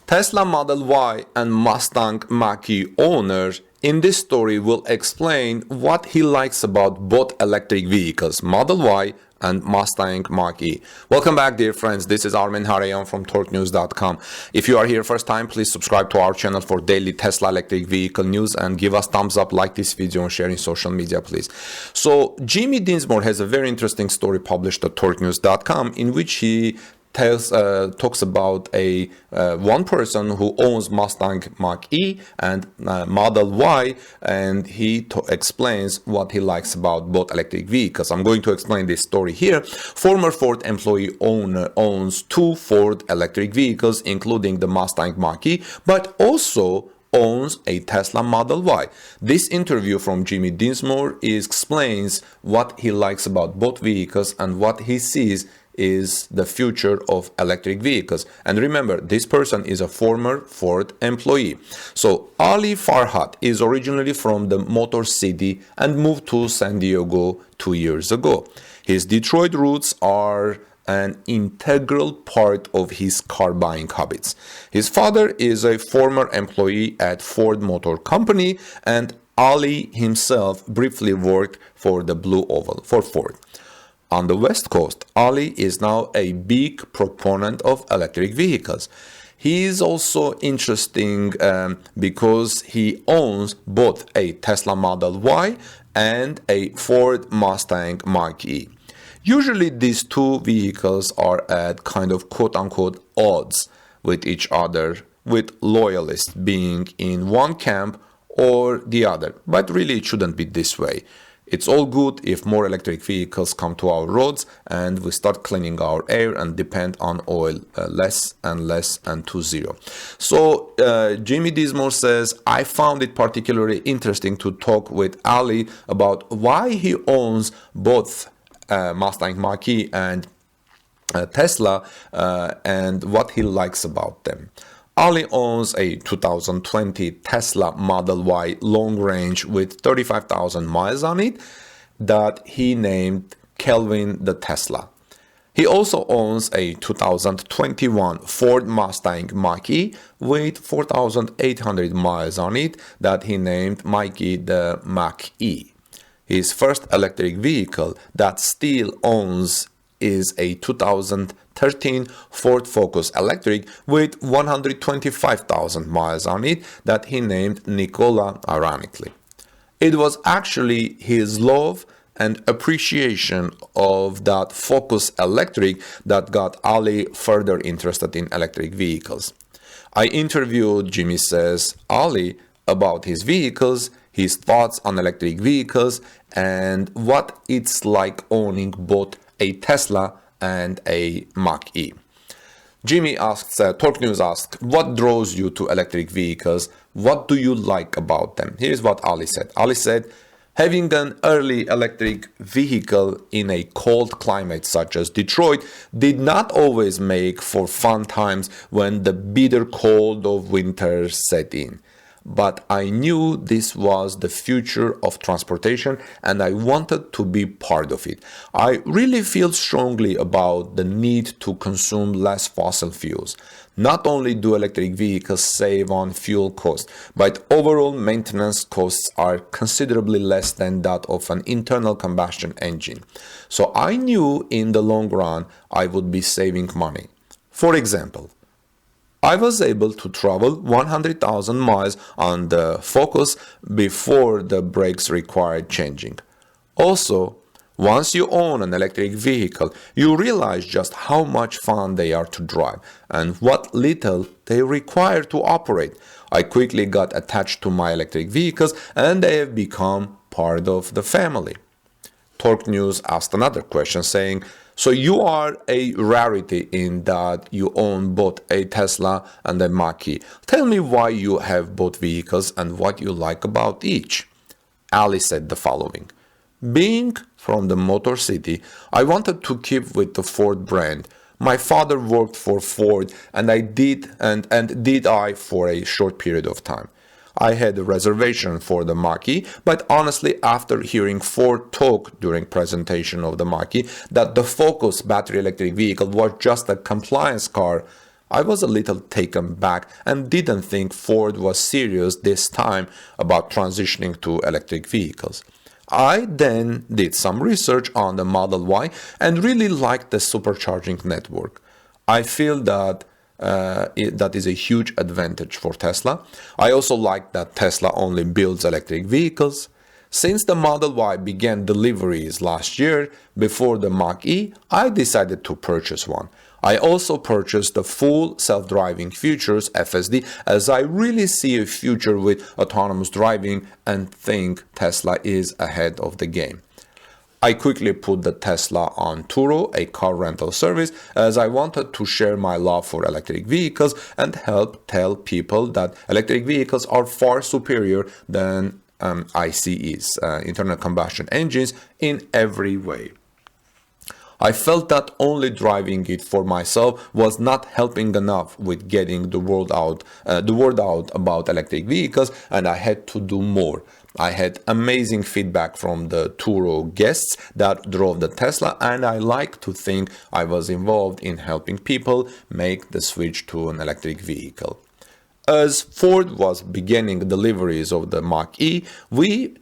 Tesla Model Y and Mustang Mach-E owner in this story will explain what he likes about both electric vehicles, Model Y and Mustang Mach-E. Welcome back, dear friends. This is Armin Harayan from TorqueNews.com. If you are here first time, please subscribe to our channel for daily Tesla electric vehicle news and give us thumbs up, like this video, and share in social media, please. So Jimmy Dinsmore has a very interesting story published at TorqueNews.com in which he talks about one person who owns Mustang Mach-E and Model Y, and he explains what he likes about both electric vehicles. I'm going to explain this story here. Former Ford employee owns two Ford electric vehicles, including the Mustang Mach-E, but also owns a Tesla Model Y. This interview from Jimmy Dinsmore explains what he likes about both vehicles and what he sees is the future of electric vehicles. And remember, this person is a former Ford employee. So Ali Farhat is originally from the Motor City and moved to San Diego 2 years ago. His Detroit roots are an integral part of his car buying habits. His father is a former employee at Ford Motor Company, and Ali himself briefly worked for the Blue Oval for Ford. On the West Coast, Ali is now a big proponent of electric vehicles. He is also interesting because he owns both a Tesla Model Y and a Ford Mustang Mach-E. Usually these two vehicles are at kind of quote-unquote odds with each other, with loyalists being in one camp or the other. But really it shouldn't be this way. It's all good if more electric vehicles come to our roads and we start cleaning our air and depend on oil less and less and to zero. So Jimmy Dinsmore says, I found it particularly interesting to talk with Ali about why he owns both Mustang Mach-E and Tesla and what he likes about them. Ali owns a 2020 Tesla Model Y long range with 35,000 miles on it that he named Kelvin the Tesla. He also owns a 2021 Ford Mustang Mach-E with 4,800 miles on it that he named Mikey the Mach-E. His first electric vehicle that still owns is a 2013 Ford Focus Electric with 125,000 miles on it that he named Nikola, ironically. It was actually his love and appreciation of that Focus Electric that got Ali further interested in electric vehicles. I interviewed, Jimmy says, Ali about his vehicles, his thoughts on electric vehicles, and what it's like owning both a Tesla and a Mach-E. Jimmy asks, Torque News asked, what draws you to electric vehicles? What do you like about them? Here's what Ali said. Ali said, having an early electric vehicle in a cold climate such as Detroit did not always make for fun times when the bitter cold of winter set in. But I knew this was the future of transportation and I wanted to be part of it. I really feel strongly about the need to consume less fossil fuels. Not only do electric vehicles save on fuel costs, but overall maintenance costs are considerably less than that of an internal combustion engine. So I knew in the long run I would be saving money. For example, I was able to travel 100,000 miles on the Focus before the brakes required changing. Also, once you own an electric vehicle, you realize just how much fun they are to drive and what little they require to operate. I quickly got attached to my electric vehicles and they have become part of the family. Torque News asked another question saying, so you are a rarity in that you own both a Tesla and a Mach-E. Tell me why you have both vehicles and what you like about each. Ali said the following. Being from the Motor City, I wanted to keep with the Ford brand. My father worked for Ford and I did for a short period of time. I had a reservation for the Mach-E, but honestly, after hearing Ford talk during presentation of the Mach-E that the Focus battery electric vehicle was just a compliance car, I was a little taken back and didn't think Ford was serious this time about transitioning to electric vehicles. I then did some research on the Model Y and really liked the Supercharging Network. I feel that that is a huge advantage for Tesla. I also like that Tesla only builds electric vehicles. Since the Model Y began deliveries last year, before the Mach-E, I decided to purchase one. I also purchased the full self-driving features FSD, as I really see a future with autonomous driving and think Tesla is ahead of the game. I quickly put the Tesla on Turo, a car rental service, as I wanted to share my love for electric vehicles and help tell people that electric vehicles are far superior than ICEs, internal combustion engines, in every way. I felt that only driving it for myself was not helping enough with getting the word out about electric vehicles, and I had to do more. I had amazing feedback from the Turo guests that drove the Tesla, and I like to think I was involved in helping people make the switch to an electric vehicle. As Ford was beginning deliveries of the Mach-E, we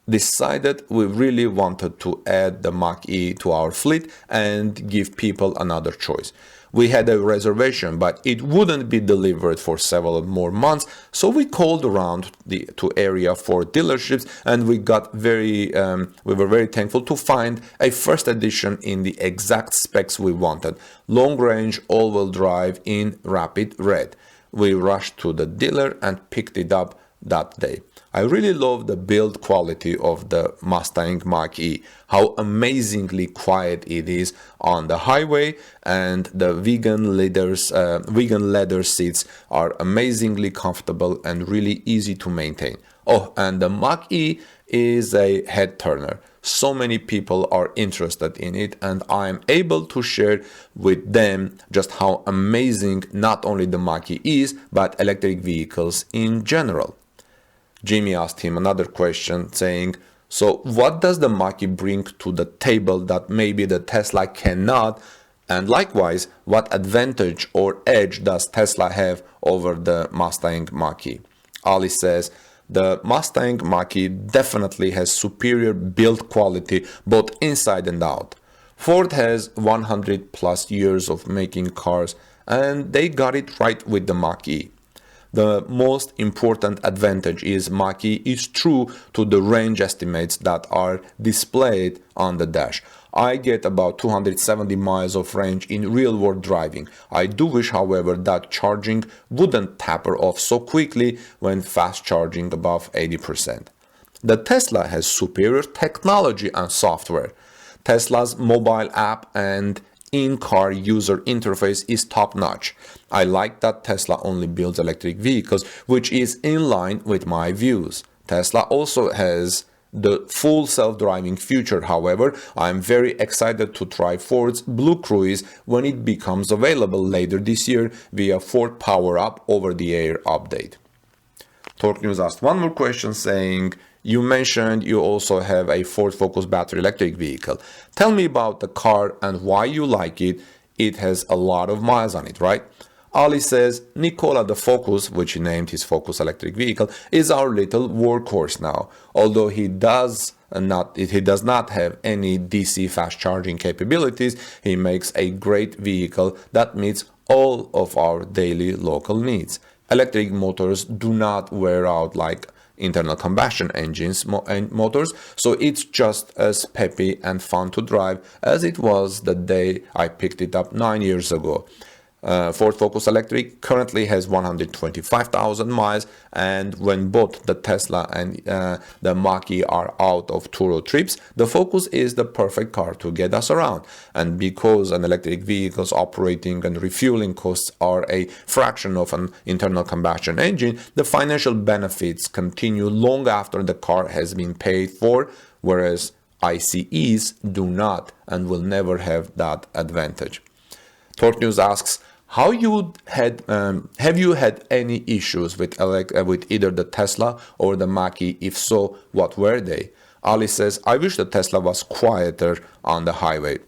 decided we really wanted to add the Mach-E to our fleet and give people another choice. We had a reservation, but it wouldn't be delivered for several more months, so we called around to area Ford dealerships, and we were very thankful to find a first edition in the exact specs we wanted: long range, all-wheel drive in rapid red. We rushed to the dealer and picked it up that day. I really love the build quality of the Mustang Mach-E, how amazingly quiet it is on the highway, and the vegan leather seats are amazingly comfortable and really easy to maintain. Oh, and the Mach-E is a head turner. So many people are interested in it, and I am able to share with them just how amazing not only the Mach-E is, but electric vehicles in general. Jimmy asked him another question, saying, so what does the Mach-E bring to the table that maybe the Tesla cannot? And likewise, what advantage or edge does Tesla have over the Mustang Mach-E? Ali says, the Mustang Mach-E definitely has superior build quality both inside and out. Ford has 100 plus years of making cars, and they got it right with the Mach-E. The most important advantage is Mach-E is true to the range estimates that are displayed on the dash. I get about 270 miles of range in real-world driving. I do wish, however, that charging wouldn't taper off so quickly when fast charging above 80%. The Tesla has superior technology and software. Tesla's mobile app and in-car user interface is top-notch. I like that Tesla only builds electric vehicles, which is in line with my views. Tesla also has the full self-driving feature. However, I'm very excited to try Ford's Blue Cruise when it becomes available later this year via Ford Power Up over-the-air update. Torque News asked one more question, saying, you mentioned you also have a Ford Focus battery electric vehicle. Tell me about the car and why you like it. It has a lot of miles on it, right? Ali says, Nicola the Focus, which he named his Focus electric vehicle, is our little workhorse now. Although he does not have any DC fast charging capabilities, he makes a great vehicle that meets all of our daily local needs. Electric motors do not wear out like internal combustion engines motors, so it's just as peppy and fun to drive as it was the day I picked it up 9 years ago. Ford Focus Electric currently has 125,000 miles, and when both the Tesla and the Mach-E are out of Turo trips, the Focus is the perfect car to get us around. And because an electric vehicle's operating and refueling costs are a fraction of an internal combustion engine, the financial benefits continue long after the car has been paid for, whereas ICEs do not and will never have that advantage. Torque News asks, have you had any issues with either the Tesla or the Mach-E? If so, what were they? Ali says, I wish the Tesla was quieter on the highway.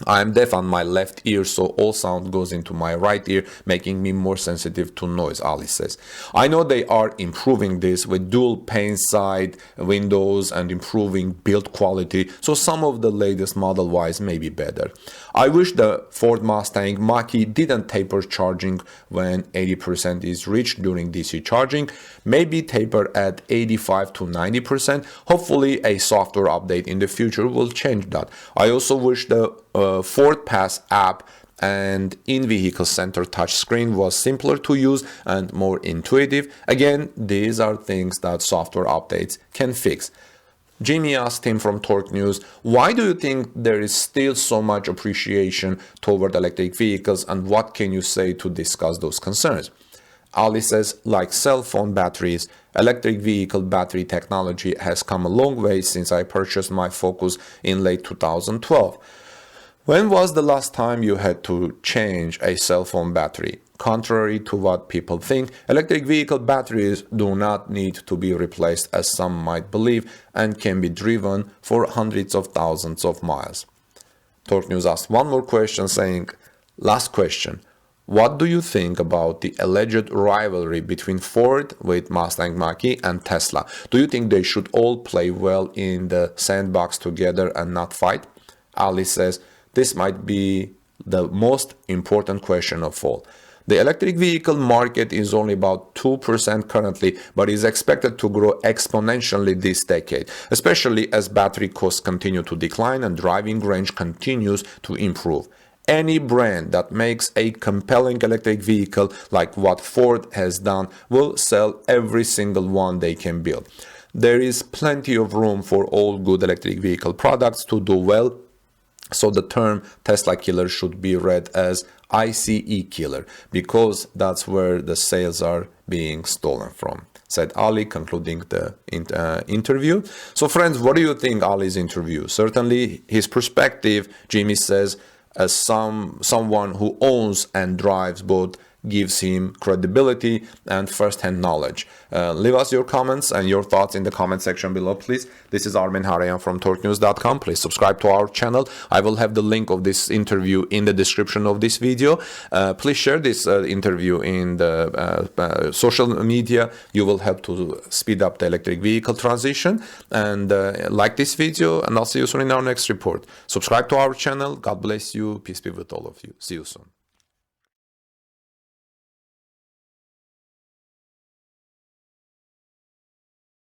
I am deaf on my left ear, so all sound goes into my right ear, making me more sensitive to noise, Ali says. I know they are improving this with dual pane side windows and improving build quality, so some of the latest Model Ys may be better. I wish the Ford Mustang Mach-E didn't taper charging when 80% is reached during DC charging, maybe taper at 85 to 90%. Hopefully a software update in the future will change that. I also wish the Ford Pass app and in-vehicle center touchscreen was simpler to use and more intuitive. Again, these are things that software updates can fix. Jimmy asked him from Torque News, why do you think there is still so much appreciation toward electric vehicles, and what can you say to discuss those concerns? Ali says, like cell phone batteries, electric vehicle battery technology has come a long way since I purchased my Focus in late 2012. When was the last time you had to change a cell phone battery? Contrary to what people think, electric vehicle batteries do not need to be replaced as some might believe and can be driven for hundreds of thousands of miles. Torque News asked one more question saying, last question. What do you think about the alleged rivalry between Ford with Mustang Mach-E and Tesla? Do you think they should all play well in the sandbox together and not fight? Ali says, this might be the most important question of all. The electric vehicle market is only about 2% currently, but is expected to grow exponentially this decade, especially as battery costs continue to decline and driving range continues to improve. Any brand that makes a compelling electric vehicle like what Ford has done will sell every single one they can build. There is plenty of room for all good electric vehicle products to do well, so the term Tesla killer should be read as ICE killer, because that's where the sales are being stolen from, said Ali, concluding the interview. So friends, what do you think Ali's interview? Certainly his perspective, Jimmy says, as someone who owns and drives both, gives him credibility and first-hand knowledge. Leave us your comments and your thoughts in the comment section below, please. This is Armin Harayan from TorqueNews.com. Please subscribe to our channel. I will have the link of this interview in the description of this video. Please share this interview in the social media. You will help to speed up the electric vehicle transition. And like this video, and I'll see you soon in our next report. Subscribe to our channel. God bless you. Peace be with all of you. See you soon.